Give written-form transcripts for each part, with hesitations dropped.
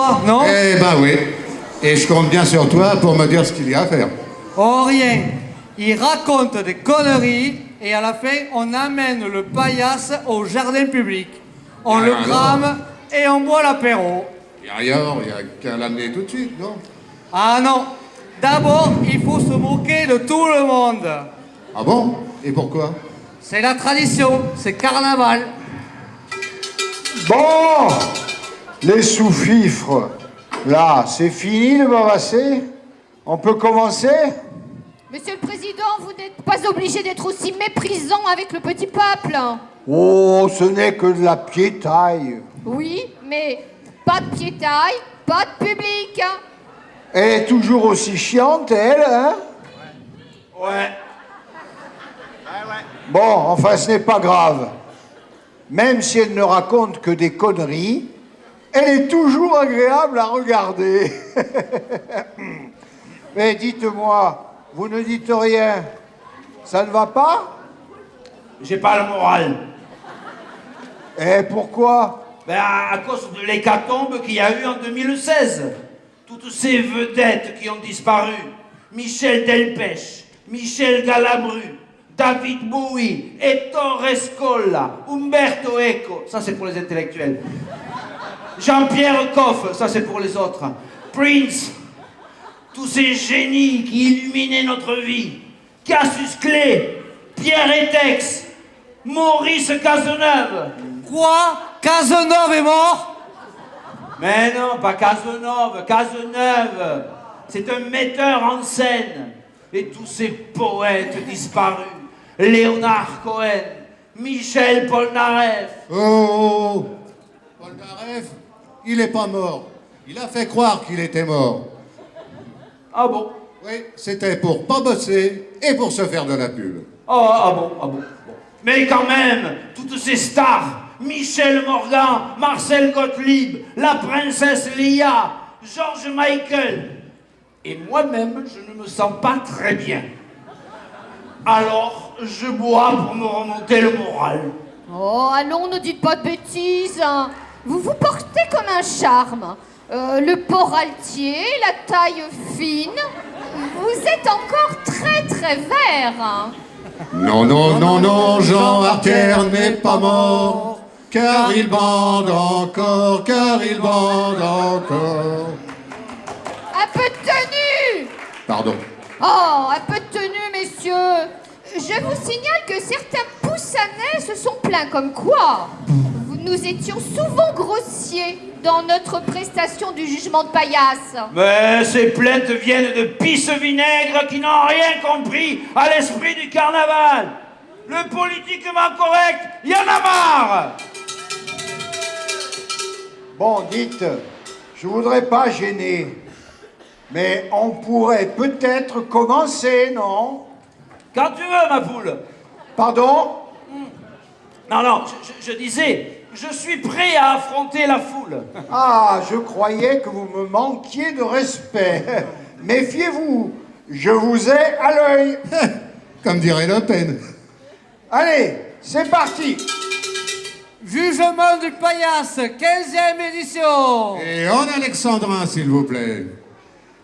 toi, non? Eh ben oui. Et je compte bien sur toi pour me dire ce qu'il y a à faire. Oh, rien. Il raconte des conneries et à la fin, on amène le paillasse au jardin public. On le Alors crame et on boit l'apéro. Et ailleurs, il n'y a qu'à l'amener tout de suite, non? Ah non. D'abord, il faut se moquer de tout le monde. Ah bon? Et pourquoi? C'est la tradition, c'est carnaval. Bon, les sous-fifres, là, c'est fini de bavasser? On peut commencer? Monsieur le Président, vous n'êtes pas obligé d'être aussi méprisant avec le petit peuple. Oh, ce n'est que de la piétaille. Oui, mais pas de piétaille, pas de public. Elle est toujours aussi chiante, elle, hein? Ouais. Bon, enfin, ce n'est pas grave. Même si elle ne raconte que des conneries, elle est toujours agréable à regarder. Mais dites-moi, vous ne dites rien. Ça ne va pas? J'ai pas le moral. Et pourquoi? Ben, à cause de l'hécatombe qu'il y a eu en 2016. Toutes ces vedettes qui ont disparu. Michel Delpech, Michel Galabru, David Bowie, Ettore Scolla, Umberto Eco, ça c'est pour les intellectuels. Jean-Pierre Coff, ça c'est pour les autres. Prince, tous ces génies qui illuminaient notre vie. Cassius Clay, Pierre Etex, Maurice Cazeneuve. Quoi? Cazeneuve est mort? Mais non, pas Cazeneuve, Cazeneuve. C'est un metteur en scène. Et tous ces poètes disparus. Léonard Cohen, Michel Polnareff. Oh! Polnareff, il n'est pas mort. Il a fait croire qu'il était mort. Ah bon? Oui, c'était pour pas bosser et pour se faire de la pub. Oh, ah bon, ah bon, bon. Mais quand même, toutes ces stars, Michel Morgan, Marcel Gottlieb, la princesse Leia, George Michael, et moi-même, je ne me sens pas très bien. Alors, je bois pour me remonter le moral. Oh, allons, ne dites pas de bêtises. Vous vous portez comme un charme. Le port altier, la taille fine. Vous êtes encore très très vert. Non, non, non, non, Jean Artère n'est pas mort, car il bande encore, car il bande encore. Un peu de tenue. Pardon. Oh, un peu de tenue, messieurs. Je vous signale que certains Poussanais se sont plaints comme quoi nous étions souvent grossiers dans notre prestation du jugement de paillasse. Mais ces plaintes viennent de pisse-vinaigre qui n'ont rien compris à l'esprit du carnaval. Le politiquement correct, y en a marre. Bon, dites, je voudrais pas gêner, mais on pourrait peut-être commencer, non? Quand tu veux, ma poule. Pardon? Non, non, je disais, je suis prêt à affronter la foule. Ah, je croyais que vous me manquiez de respect. Méfiez-vous, je vous ai à l'œil. Comme dirait Le Pen. Allez, c'est parti. Jugement du paillasse, 15e édition. Et en alexandrin, s'il vous plaît.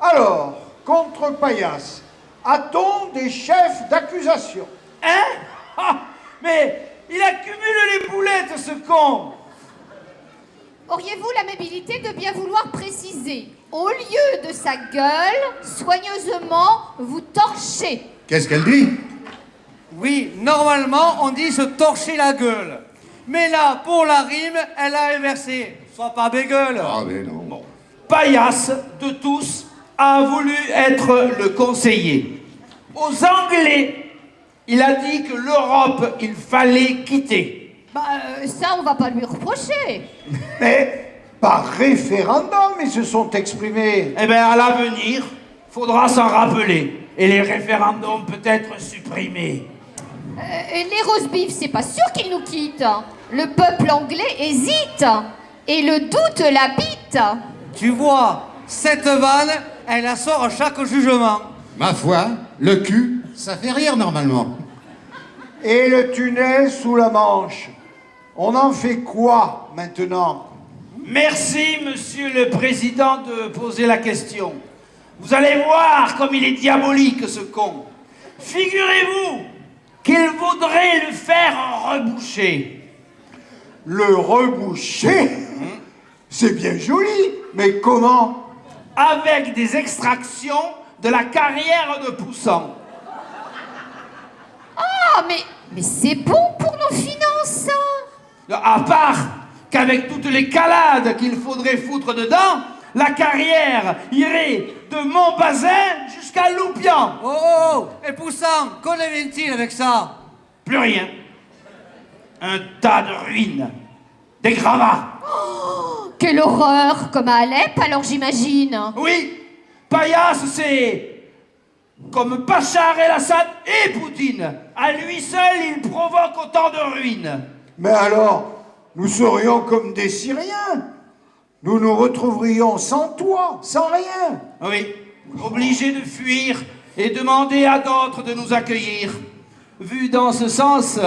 Alors, contre Paillasse, a-t-on des chefs d'accusation? Hein? Ah, mais il accumule les boulettes, ce con. Auriez-vous l'amabilité de bien vouloir préciser, au lieu de sa gueule, soigneusement vous torchez? Qu'est-ce qu'elle dit? Oui, normalement, on dit se torcher la gueule. Mais là, pour la rime, elle a inversé. Sois pas bégueule. Ah, mais non. Bon. Paillasse de tous a voulu être le conseiller. Aux Anglais, il a dit que l'Europe, il fallait quitter. Bah, ça, on va pas lui reprocher. Mais par référendum, ils se sont exprimés. Eh bien, à l'avenir, faudra s'en rappeler. Et les référendums peut-être supprimés. Les roast-beef, c'est pas sûr qu'ils nous quittent. Le peuple anglais hésite. Et le doute l'habite. Tu vois, cette vanne, elle la sort à chaque jugement. Ma foi, le cul, ça fait rire normalement. Et le tunnel sous la Manche, on en fait quoi maintenant? Merci, monsieur le président, de poser la question. Vous allez voir comme il est diabolique, ce con. Figurez-vous qu'il vaudrait le faire reboucher. Le reboucher? C'est bien joli, mais comment? Avec des extractions de la carrière de Poussan. Ah, mais c'est bon pour nos finances, ça. À part qu'avec toutes les calades qu'il faudrait foutre dedans, la carrière irait de Montbazin jusqu'à Loupian. Oh, oh, oh. Et Poussin, qu'en est-il avec ça? Plus rien. Un tas de ruines. Des gravats. Quelle horreur, comme à Alep, alors j'imagine. Oui, Paillasse, c'est comme Bachar el-Assad et Poutine. À lui seul, il provoque autant de ruines. Mais alors, nous serions comme des Syriens. Nous nous retrouverions sans toit, sans rien. Oui, obligés de fuir et demander à d'autres de nous accueillir. Vu dans ce sens,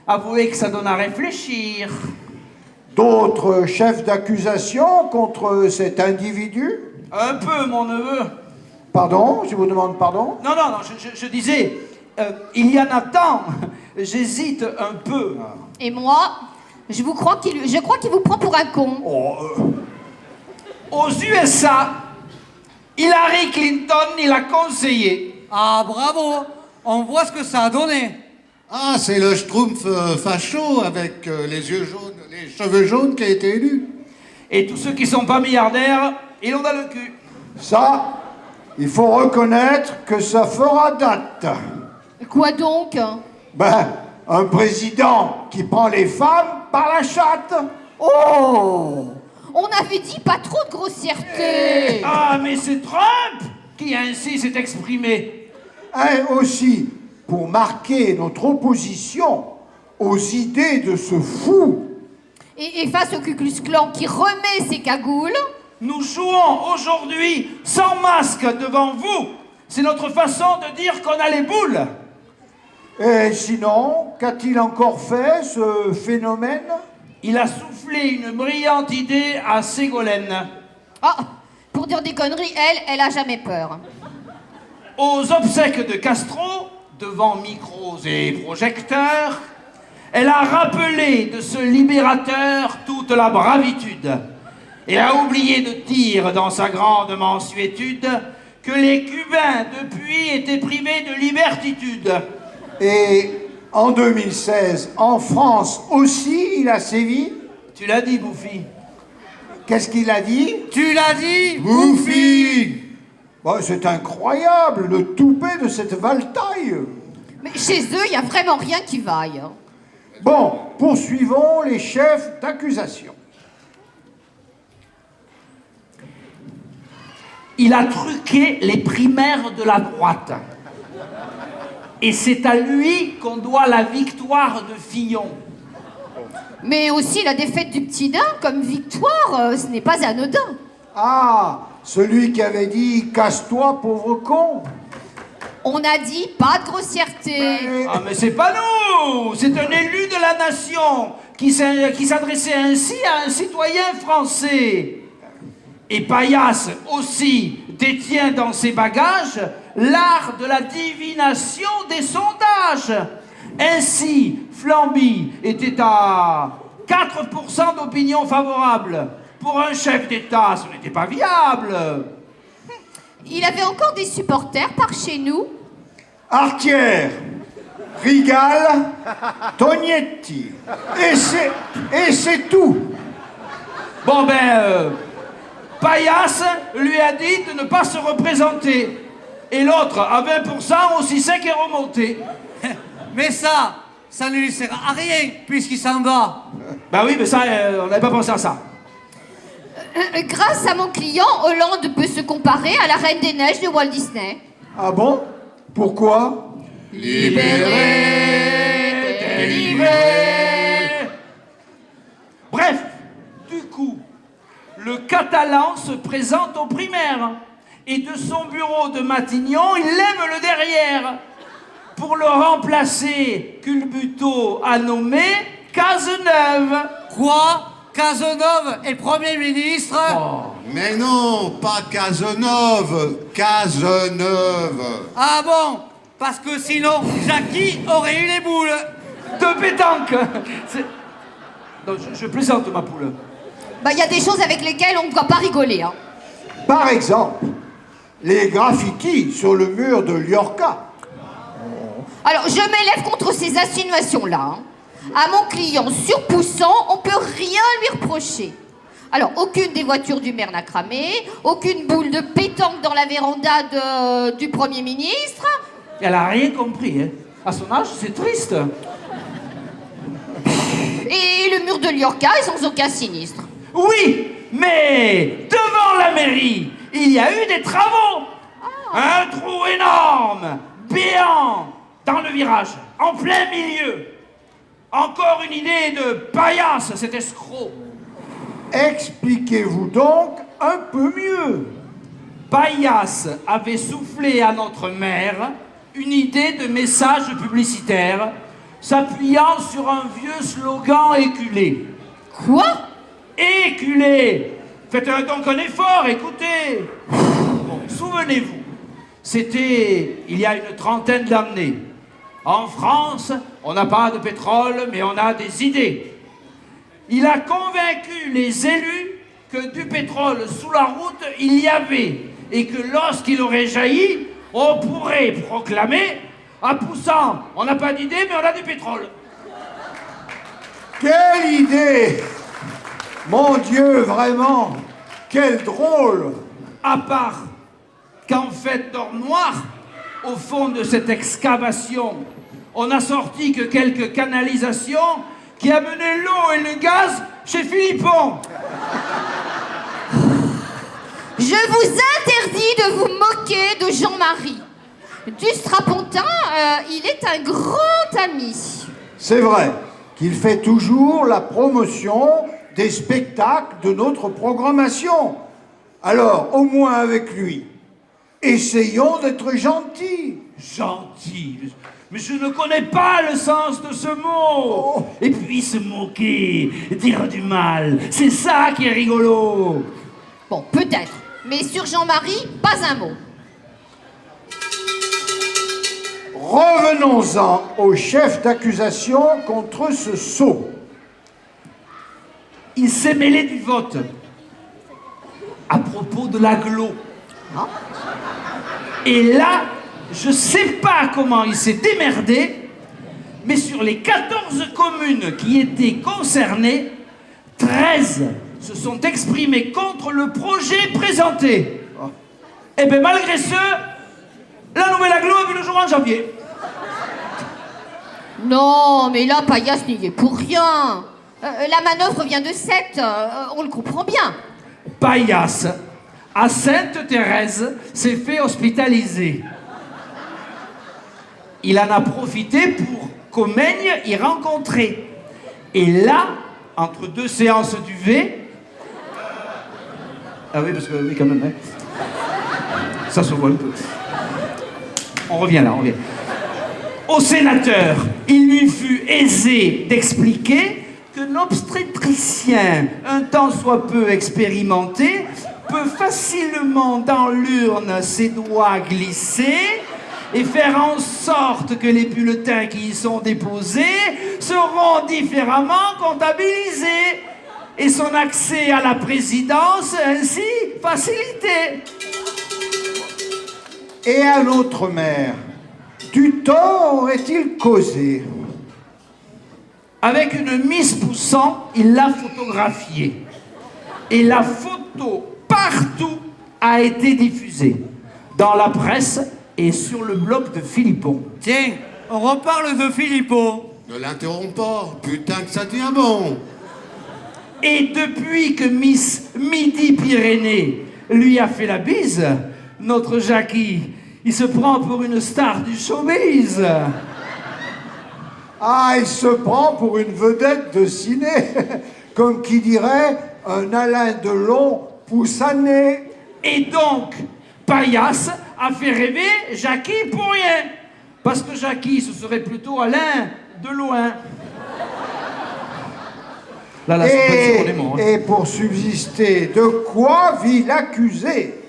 avouez que ça donne à réfléchir. D'autres chefs d'accusation contre cet individu? Un peu, mon neveu. Pardon? Je vous demande pardon? Non, non, non, je disais, il y en a tant, j'hésite un peu. Et moi, je crois qu'il vous prend pour un con. Aux USA, Hillary Clinton, il a conseillé. Ah, bravo. On voit ce que ça a donné. Ah, c'est le Schtroumpf facho avec les yeux jaunes, les cheveux jaunes qui a été élu. Et tous ceux qui sont pas milliardaires, ils l'ont dans le cul. Ça, il faut reconnaître que ça fera date. Quoi donc? Ben, un président qui prend les femmes par la chatte. Oh! On avait dit pas trop de grossièreté. Ah, mais c'est Trump qui ainsi s'est exprimé. Et aussi, pour marquer notre opposition aux idées de ce fou. Et face au Ku Klux Klan qui remet ses cagoules, Nous jouons aujourd'hui sans masque devant vous. C'est notre façon de dire qu'on a les boules. Et sinon, qu'a-t-il encore fait, ce phénomène? Il a soufflé une brillante idée à Ségolène. ah, pour dire des conneries, elle a jamais peur. Aux obsèques de Castro, devant micros et projecteurs, elle a rappelé de ce libérateur toute la bravitude et a oublié de dire dans sa grande mansuétude que les Cubains depuis étaient privés de libertitude. Et en 2016, en France aussi, il a sévi. Tu l'as dit, Bouffi. Qu'est-ce qu'il a dit? Tu l'as dit? Bouffi! Bon, c'est incroyable, le toupet de cette valtaille. Mais chez eux, il n'y a vraiment rien qui vaille. Hein. Bon, poursuivons les chefs d'accusation. Il a truqué les primaires de la droite. Et c'est à lui qu'on doit la victoire de Fillon. Mais aussi la défaite du petit nain comme victoire, ce n'est pas anodin. Ah, celui qui avait dit « Casse-toi, pauvre con ». On a dit pas de grossièreté. Ah, mais c'est pas nous! C'est un élu de la nation qui s'adressait ainsi à un citoyen français. Et Paillasse aussi détient dans ses bagages l'art de la divination des sondages. Ainsi, Flamby était à 4% d'opinion favorable. Pour un chef d'État, ce n'était pas viable. Il avait encore des supporters par chez nous. Artière, Rigal, Tognetti. Et c'est tout. Bon ben, Paillasse lui a dit de ne pas se représenter. Et l'autre, à 20%, aussi sec et remonté. Mais ça ne lui sert à rien puisqu'il s'en va. Bah oui, mais ça, on n'avait pas pensé à ça. Grâce à mon client, Hollande peut se comparer à la Reine des Neiges de Walt Disney. Ah bon? Pourquoi? Libéré, délivré. Bref, du coup, le Catalan se présente aux primaires. Et de son bureau de Matignon, il lève le derrière. Pour le remplacer, Culbuto a nommé Cazeneuve. Quoi? Cazeneuve est Premier ministre. Mais non, pas Cazeneuve, Cazeneuve. Ah bon? Parce que sinon, Jackie aurait eu les boules. De pétanque. Non, je plaisante, ma poule. Bah, il y a des choses avec lesquelles on ne doit pas rigoler, hein. Par exemple, les graffitis sur le mur de Liorca. Alors, je m'élève contre ces insinuations-là, hein. À mon client surpoussant, on peut rien lui reprocher. Alors, aucune des voitures du maire n'a cramé, aucune boule de pétanque dans la véranda du Premier ministre. Elle a rien compris, hein. À son âge, c'est triste. Et le mur de Liorca est sans aucun sinistre. Oui, mais devant la mairie, il y a eu des travaux. Un trou énorme, béant, dans le virage, en plein milieu. Encore une idée de paillasse, cet escroc. Expliquez-vous donc un peu mieux. Paillasse avait soufflé à notre maire une idée de message publicitaire s'appuyant sur un vieux slogan éculé. Quoi? Éculé! Faites donc un effort, écoutez! Bon, souvenez-vous, c'était il y a une trentaine d'années. En France, on n'a pas de pétrole, mais on a des idées. Il a convaincu les élus que du pétrole sous la route, il y avait, et que lorsqu'il aurait jailli, on pourrait proclamer, à Poussant, on n'a pas d'idée, mais on a du pétrole. Quelle idée! Mon Dieu, vraiment! Quel drôle! À part qu'en fait d'or noir, au fond de cette excavation, on n'a sorti que quelques canalisations qui amenaient l'eau et le gaz chez Philippon. Je vous interdis de vous moquer de Jean-Marie. Du Strapontin, il est un grand ami. C'est vrai qu'il fait toujours la promotion des spectacles de notre programmation. Alors, au moins avec lui, essayons d'être gentils. Gentil. Mais je ne connais pas le sens de ce mot. Oh. Et puis se moquer, dire du mal, c'est ça qui est rigolo. Bon, peut-être. Mais sur Jean-Marie, pas un mot. Revenons-en au chef d'accusation contre ce sot. Il s'est mêlé du vote à propos de l'agglo. Et là, je sais pas comment il s'est démerdé, mais sur les 14 communes qui étaient concernées, 13 se sont exprimées contre le projet présenté. Et bien malgré ce, la nouvelle agglo a vu le jour en janvier. Non, mais là, Paillasse n'y est pour rien. La manœuvre vient de 7, on le comprend bien. Paillasse, à Sainte-Thérèse, s'est fait hospitaliser. Il en a profité pour Comègne y rencontrer. Et là, entre deux séances d'UV... Ah oui, parce que oui, quand même, hein. Ça se voit un peu. On revient là, on revient. Au sénateur, il lui fut aisé d'expliquer que l'obstétricien, un tant soit peu expérimenté, peut facilement dans l'urne ses doigts glisser et faire en sorte que les bulletins qui y sont déposés seront différemment comptabilisés et son accès à la présidence ainsi facilité. Et à notre maire, du tort aurait-il causé? Avec une Miss Poussant, il l'a photographiée. Et la photo, partout, a été diffusée. Dans la presse et sur le blog de Philippon. Tiens, on reparle de Philippon. Ne l'interromps pas, putain que ça devient bon. Et depuis que Miss Midi-Pyrénées lui a fait la bise, notre Jackie, il se prend pour une star du showbiz. Ah, il se prend pour une vedette de ciné, comme qui dirait un Alain Delon poussané. Et donc, Paillasse a fait rêver Jackie pour rien. Parce que Jackie, ce serait plutôt Alain de loin. Là, c'est pas des mots. Et pour subsister, de quoi vit l'accusé?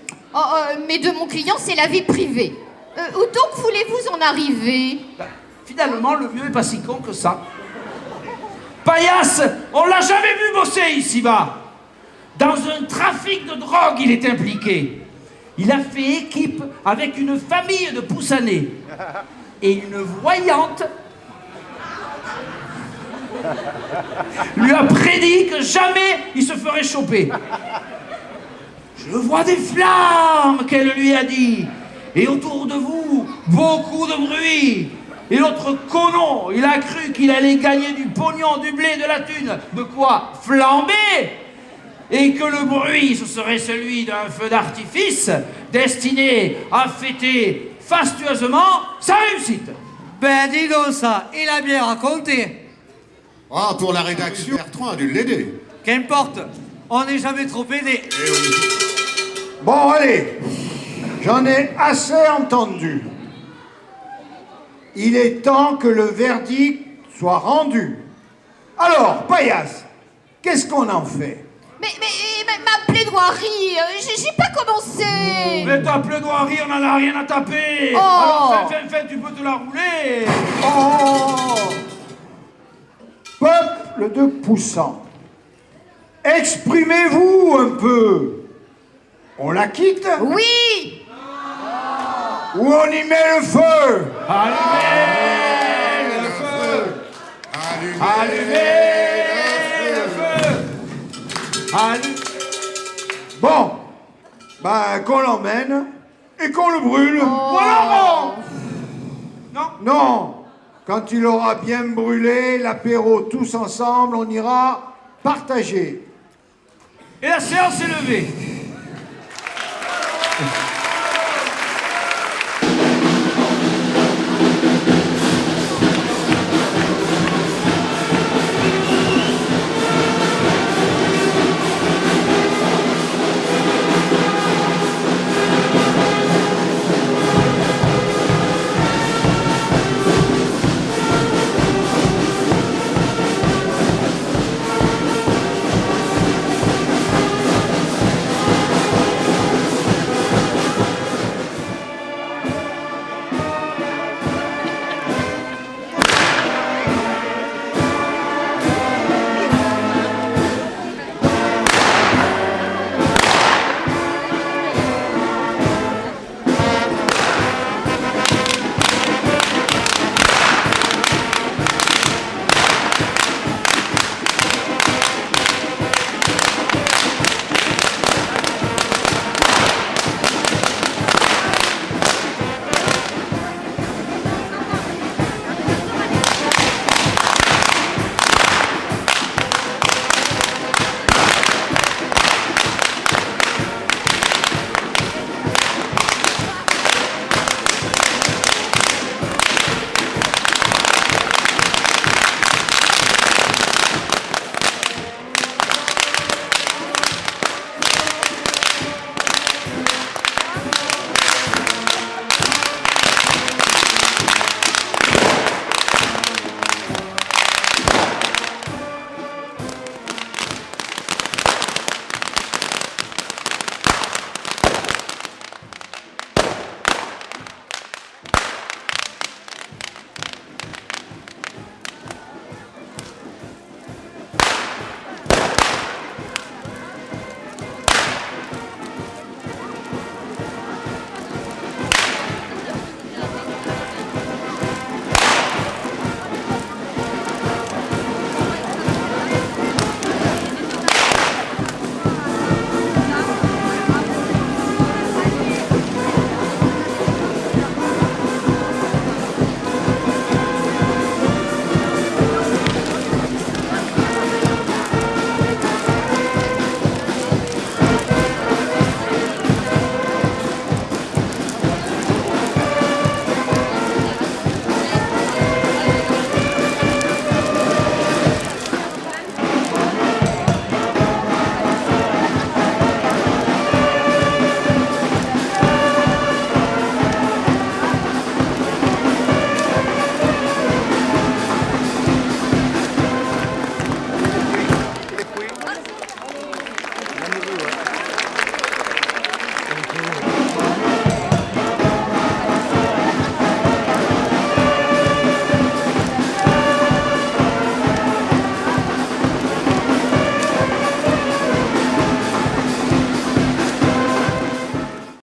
Mais de mon client, c'est la vie privée. Où donc voulez-vous en arriver? Finalement, le vieux est pas si con que ça. Paillasse, on l'a jamais vu bosser ici-bas. Dans un trafic de drogue, il est impliqué. Il a fait équipe avec une famille de poussanés et une voyante lui a prédit que jamais il se ferait choper. Je vois des flammes, qu'elle lui a dit, et autour de vous, beaucoup de bruit. Et l'autre conon, il a cru qu'il allait gagner du pognon, du blé, de la thune. De quoi flamber? Et que le bruit, ce serait celui d'un feu d'artifice destiné à fêter fastueusement sa réussite. Ben dis donc ça, il a bien raconté. Ah, pour la rédaction, Bertrand a dû l'aider. Qu'importe, on n'est jamais trop aidé. Bon, allez, j'en ai assez entendu. Il est temps que le verdict soit rendu. Alors, Paillasse, qu'est-ce qu'on en fait? Mais ma plaidoirie, j'ai pas commencé. Mais ta plaidoirie, on en a rien à taper. Oh. Alors, fin, tu peux te la rouler. Oh! Peuple de Poussant, exprimez-vous un peu. On la quitte? Oui. Ou on y met le feu? Allumez le feu. Allumez le feu. Bon, ben qu'on l'emmène et qu'on le brûle. Voilà, bon. Non, quand il aura bien brûlé, l'apéro tous ensemble, on ira partager. Et la séance est levée. concours.